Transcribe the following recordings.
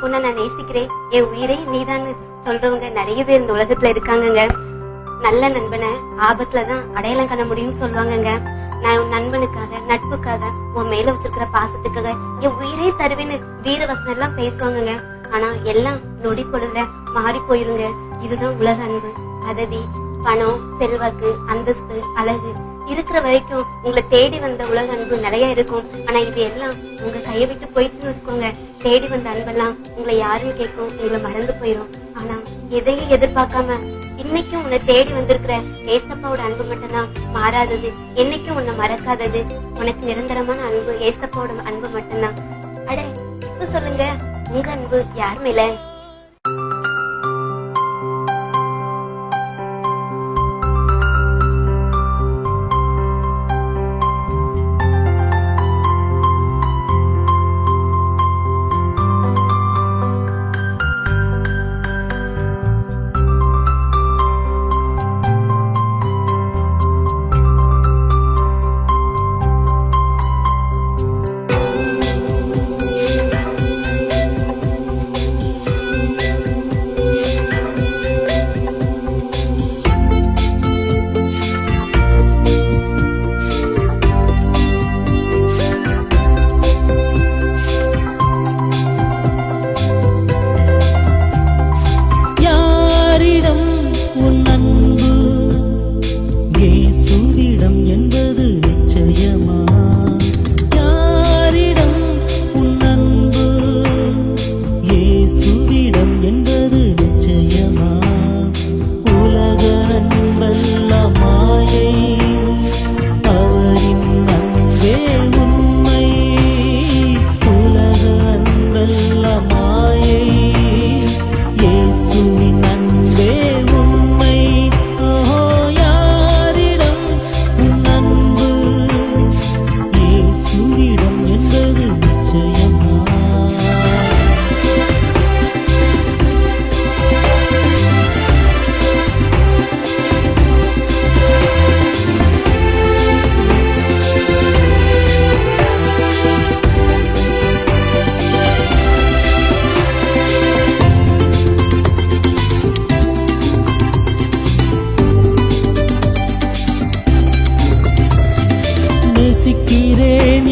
உன்னை நான் நேசிக்கிறேன், என் உயிரே நீதான்னு சொல்றவங்க நிறைய பேர் இந்த உலகத்துல இருக்காங்கங்க. நல்ல நண்பனை ஆபத்துலதான் அடையாளம் காண முடியும்னு சொல்லுவாங்கங்க. நான் உன் நண்பனுக்காக, நட்புக்காக, உன் மேல வச்சிருக்கிற பாசத்துக்காக என் உயிரே தருவேன்னு வீரவசனம் எல்லாம் பேசுவாங்கங்க. ஆனா எல்லாம் நொடி பொழுதுல மாறி போயிருங்க. இதுதான் உலக அன்பு. பதவி, பணம், செல்வாக்கு, அந்தஸ்து, அழகு இருக்கிற வரைக்கும் உங்களை தேடி வந்த உலக அன்பு நிறைய இருக்கும். ஆனா இது எல்லாம் உங்க கையை விட்டு போயிடுச்சுன்னு வச்சுக்கோங்க, தேடி வந்த அன்பெல்லாம் உங்களை யாருன்னு கேட்கும், உங்களை மறந்து போயிரும். ஆனா எதையும் எதிர்பார்க்காம இன்னைக்கும் உன்னை தேடி வந்திருக்கிற ஏசப்பாவோட அன்பு மட்டும்தான் மாறாதது. என்னைக்கும் உன்னை மறக்காதது. உனக்கு நிரந்தரமான அன்பு ஏசப்பாவோட அன்பு மட்டும்தான். அட இப்ப சொல்லுங்க, உங்க அன்பு யார் மேல?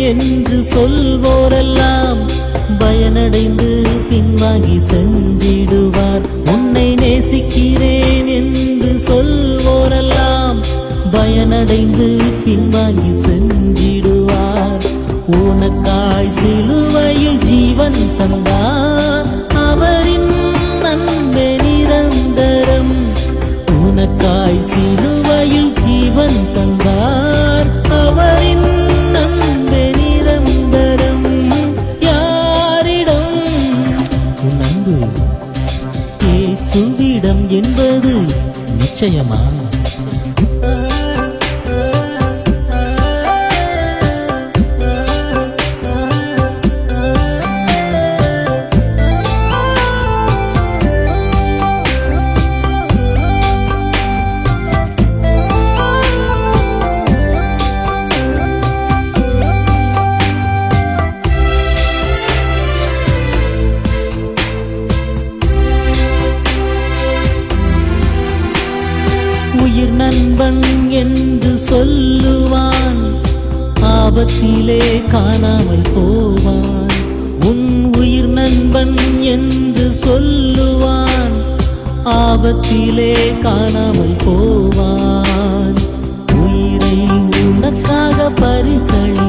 என்று சொல்வோரெல்லாம் பயனடைந்து பின்வாங்கி சென்றிடுவார். உன்னை நேசிக்கிறேன் என்று சொல்வோரெல்லாம் பயனடைந்து பின்வாங்கி சென்றிடுவார். உனக்காய் சிலுவையில் ஜீவன் தந்தார், அவரின் அன்பே நிரந்தரம். உனக்காய் சிலுவையில் ஜீவன் தந்தார், அவரின் அன்பே நிரந்தரம். யாரிடம் உன் அன்பு? இயேசுவிடம் என்பது நிச்சயமா? உயிர் நண்பன் என்று சொல்லுவான், ஆபத்திலே காணாமல் போவான். உன் உயிர் நண்பன் என்று சொல்லுவான், ஆபத்திலே காணாமல் போவான். உயிரை உனக்காக பரிசளி